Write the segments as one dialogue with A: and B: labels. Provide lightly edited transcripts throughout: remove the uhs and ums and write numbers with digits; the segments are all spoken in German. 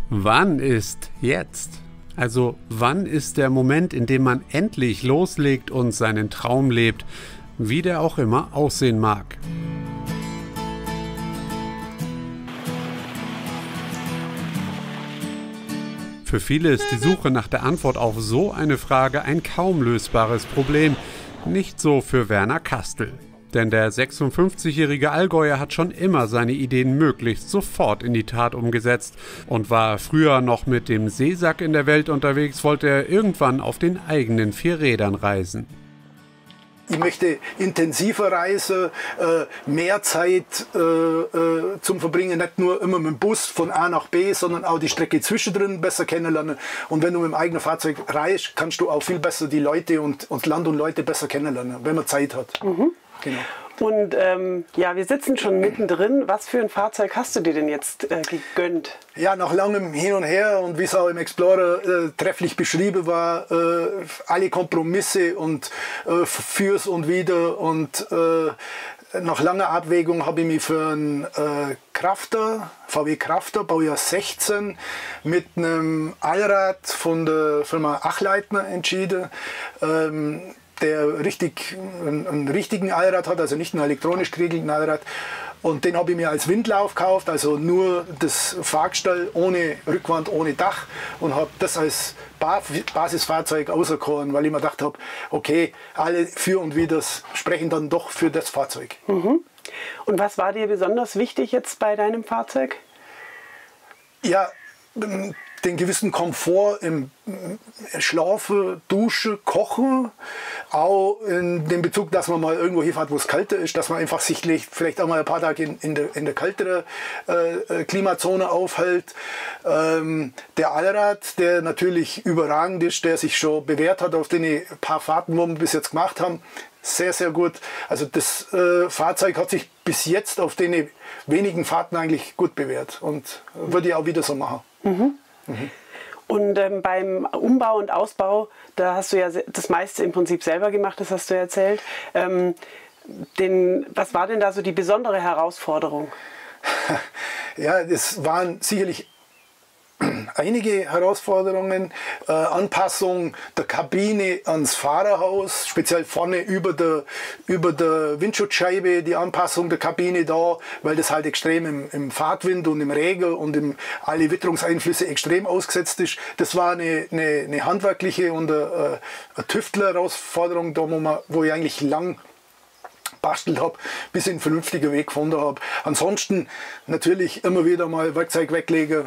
A: Wann ist jetzt? Also wann ist der Moment, in dem man endlich loslegt und seinen Traum lebt, wie der auch immer aussehen mag? Für viele ist die Suche nach der Antwort auf so eine Frage ein kaum lösbares Problem. Nicht so für Werner Kastl. Denn der 56-jährige Allgäuer hat schon immer seine Ideen möglichst sofort in die Tat umgesetzt. Und war früher noch mit dem Seesack in der Welt unterwegs, wollte er irgendwann auf den eigenen 4 Rädern reisen.
B: Ich möchte intensiver reisen, mehr Zeit zum Verbringen, nicht nur immer mit dem Bus von A nach B, sondern auch die Strecke zwischendrin besser kennenlernen. Und wenn du mit dem eigenen Fahrzeug reist, kannst du auch viel besser die Leute und Land und Leute besser kennenlernen, wenn man Zeit hat.
C: Mhm.
B: Genau.
C: Und ja, wir sitzen schon mittendrin. Was für ein Fahrzeug hast du dir denn jetzt gegönnt?
B: Ja, nach langem Hin und Her und wie es auch im Explorer trefflich beschrieben war, alle Kompromisse und fürs und wider und nach langer Abwägung habe ich mich für einen Crafter, VW Crafter, Baujahr 16, mit einem Allrad von der Firma Achleitner entschieden. Der einen richtigen Allrad hat, also nicht einen elektronisch geriegelten Allrad. Und den habe ich mir als Windlauf gekauft, also nur das Fahrgestell ohne Rückwand, ohne Dach, und habe das als Basisfahrzeug auserkoren, weil ich mir gedacht habe, okay, alle für und widers sprechen dann doch für das Fahrzeug.
C: Mhm. Und was war dir besonders wichtig jetzt bei deinem Fahrzeug?
B: Ja, den gewissen Komfort im Schlafen, Duschen, Kochen, auch in dem Bezug, dass man mal irgendwo hinfährt, wo es kälter ist, dass man einfach sich vielleicht auch mal ein paar Tage in der kälteren Klimazone aufhält. Der Allrad, der natürlich überragend ist, der sich schon bewährt hat auf den paar Fahrten, wo wir bis jetzt gemacht haben, sehr, sehr gut. Also das Fahrzeug hat sich bis jetzt auf den wenigen Fahrten eigentlich gut bewährt und würde ich auch wieder so machen.
C: Mhm. Mhm. Und beim Umbau und Ausbau, da hast du ja das meiste im Prinzip selber gemacht, das hast du ja erzählt. Was war denn da so die besondere Herausforderung?
B: Ja, es waren sicherlich einige Herausforderungen. Anpassung der Kabine ans Fahrerhaus, speziell vorne über der Windschutzscheibe, die Anpassung der Kabine da, weil das halt extrem im Fahrtwind und im Regen und alle Witterungseinflüsse extrem ausgesetzt ist. Das war eine handwerkliche und eine Tüftler-Herausforderung, da wo ich eigentlich lang bastelt habe, bis ich einen vernünftigen Weg gefunden habe. Ansonsten natürlich immer wieder mal Werkzeug weglegen,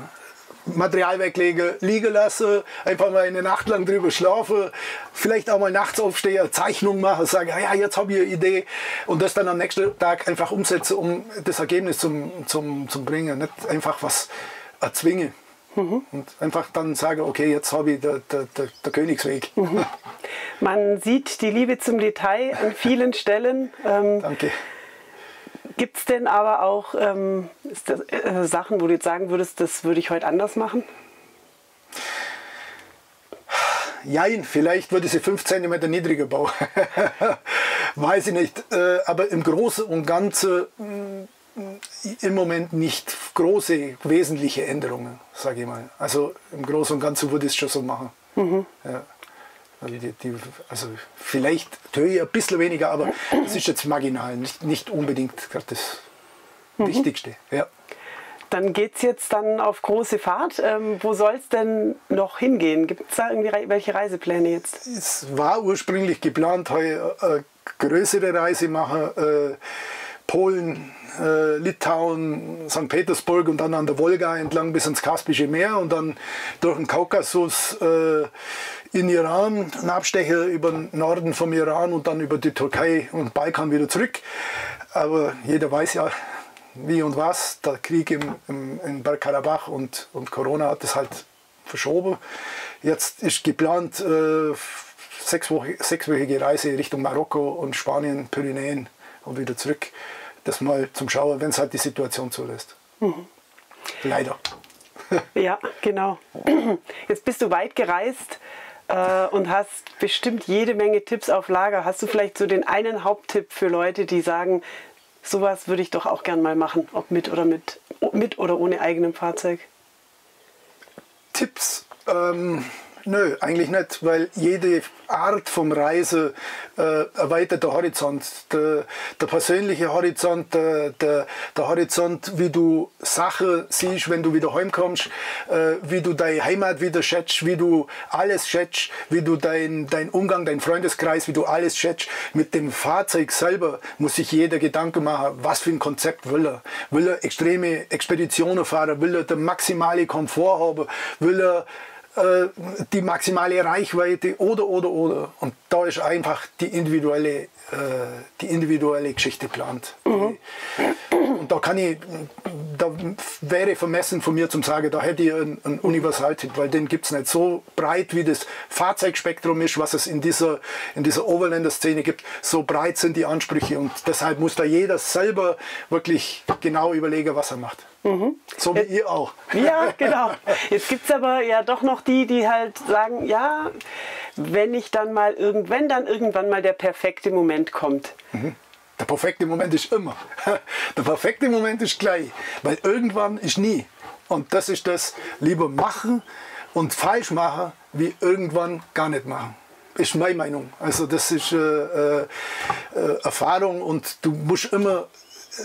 B: Material weglegen, liegen lassen, einfach mal eine Nacht lang drüber schlafen, vielleicht auch mal nachts aufstehen, eine Zeichnung machen, sagen, ja, jetzt habe ich eine Idee, und das dann am nächsten Tag einfach umsetzen, um das Ergebnis zum bringen, nicht einfach was erzwingen. Mhm. Und einfach dann sagen, okay, jetzt habe ich der Königsweg.
C: Mhm. Man sieht die Liebe zum Detail an vielen Stellen.
B: Danke.
C: Gibt es denn aber auch Sachen, wo du jetzt sagen würdest, das würde ich heute anders machen?
B: Jein, vielleicht würde ich sie 5 cm niedriger bauen. Weiß ich nicht. Aber im Großen und Ganzen im Moment nicht große, wesentliche Änderungen, sage ich mal. Also im Großen und Ganzen würde ich es schon so machen. Mhm. Ja. Also vielleicht tue ich ein bisschen weniger, aber es ist jetzt marginal, nicht unbedingt das Wichtigste. Ja.
C: Dann geht es jetzt dann auf große Fahrt. Wo soll es denn noch hingehen? Gibt es da irgendwie welche Reisepläne jetzt?
B: Es war ursprünglich geplant, heute eine größere Reise machen. Polen, Litauen, St. Petersburg und dann an der Wolga entlang bis ins Kaspische Meer und dann durch den Kaukasus in Iran, einen Abstecher über den Norden vom Iran und dann über die Türkei und Balkan wieder zurück. Aber jeder weiß ja, wie und was. Der Krieg in Bergkarabach und Corona hat das halt verschoben. Jetzt ist geplant 6-wöchige Reise Richtung Marokko und Spanien, Pyrenäen und wieder zurück. Das mal zum Schauen, wenn es halt die Situation zulässt. Mhm. Leider.
C: Ja, genau. Jetzt bist du weit gereist und hast bestimmt jede Menge Tipps auf Lager. Hast du vielleicht so den einen Haupttipp für Leute, die sagen, sowas würde ich doch auch gern mal machen, ob mit oder ohne eigenem Fahrzeug?
B: Tipps? Nö, eigentlich nicht, weil jede Art vom Reise erweitert der Horizont. Der persönliche Horizont, der Horizont, wie du Sachen siehst, wenn du wieder heimkommst, wie du deine Heimat wieder schätzt, wie du alles schätzt, wie du dein Umgang, dein Freundeskreis, wie du alles schätzt. Mit dem Fahrzeug selber muss sich jeder Gedanken machen, was für ein Konzept will er. Will er extreme Expeditionen fahren, will er den maximalen Komfort haben, will er die maximale Reichweite oder. Und da ist einfach die individuelle Geschichte geplant. Und da wäre vermessen von mir zum sagen, da hätte ich einen Universaltipp, weil den gibt es nicht so breit, wie das Fahrzeugspektrum ist, was es in dieser Overlander-Szene gibt. So breit sind die Ansprüche und deshalb muss da jeder selber wirklich genau überlegen, was er macht. So wie ihr auch.
C: Ja, genau. Jetzt gibt es aber ja doch noch die halt sagen, ja, wenn dann irgendwann mal der perfekte Moment kommt.
B: Der perfekte Moment ist immer. Der perfekte Moment ist gleich, weil irgendwann ist nie. Und das ist das, lieber machen und falsch machen, wie irgendwann gar nicht machen. Ist meine Meinung. Also das ist Erfahrung und du musst immer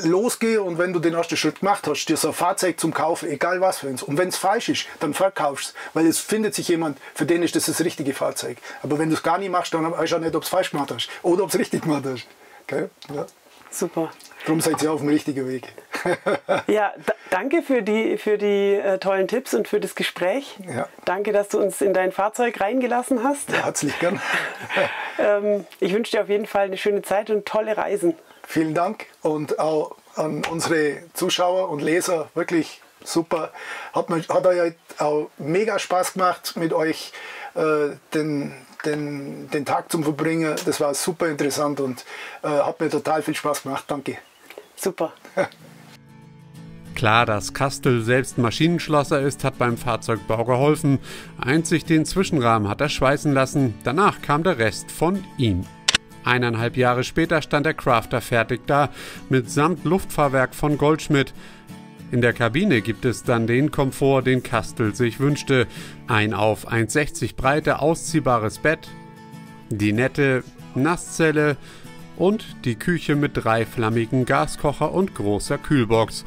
B: losgehen und wenn du den ersten Schritt gemacht hast, dir so ein Fahrzeug zum Kaufen, egal was für uns. Und wenn es falsch ist, dann verkaufst es, weil es findet sich jemand, für den ist das richtige Fahrzeug. Aber wenn du es gar nicht machst, dann weißt du auch nicht, ob es falsch gemacht hast oder ob es richtig gemacht hast. Okay? Ja.
C: Super.
B: Darum seid ihr auf dem richtigen Weg.
C: Ja, danke für die tollen Tipps und für das Gespräch.
B: Ja.
C: Danke, dass du uns in dein Fahrzeug reingelassen hast.
B: Ja, herzlich gern.
C: Ich wünsche dir auf jeden Fall eine schöne Zeit und tolle Reisen.
B: Vielen Dank und auch an unsere Zuschauer und Leser, wirklich super. Hat euch auch mega Spaß gemacht, mit euch den Tag zu verbringen. Das war super interessant und hat mir total viel Spaß gemacht. Danke.
C: Super.
A: Klar, dass Kastl selbst Maschinenschlosser ist, hat beim Fahrzeugbau geholfen. Einzig den Zwischenrahmen hat er schweißen lassen. Danach kam der Rest von ihm. 1,5 Jahre später stand der Crafter fertig da, mitsamt Luftfahrwerk von Goldschmidt. In der Kabine gibt es dann den Komfort, den Kastl sich wünschte. Ein auf 1,60 Breite ausziehbares Bett, die nette Nasszelle und die Küche mit 3 flammigen Gaskocher und großer Kühlbox.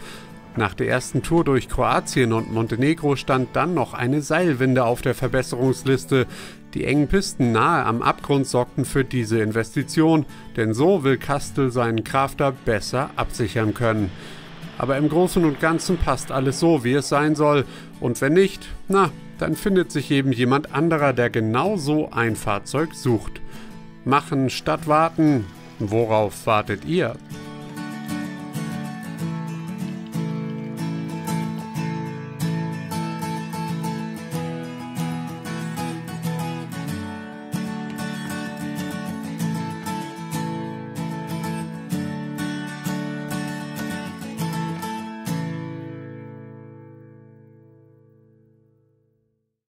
A: Nach der ersten Tour durch Kroatien und Montenegro stand dann noch eine Seilwinde auf der Verbesserungsliste. Die engen Pisten nahe am Abgrund sorgten für diese Investition, denn so will Kastl seinen Crafter besser absichern können. Aber im Großen und Ganzen passt alles so, wie es sein soll. Und wenn nicht, dann findet sich eben jemand anderer, der genau so ein Fahrzeug sucht. Machen statt warten. Worauf wartet ihr?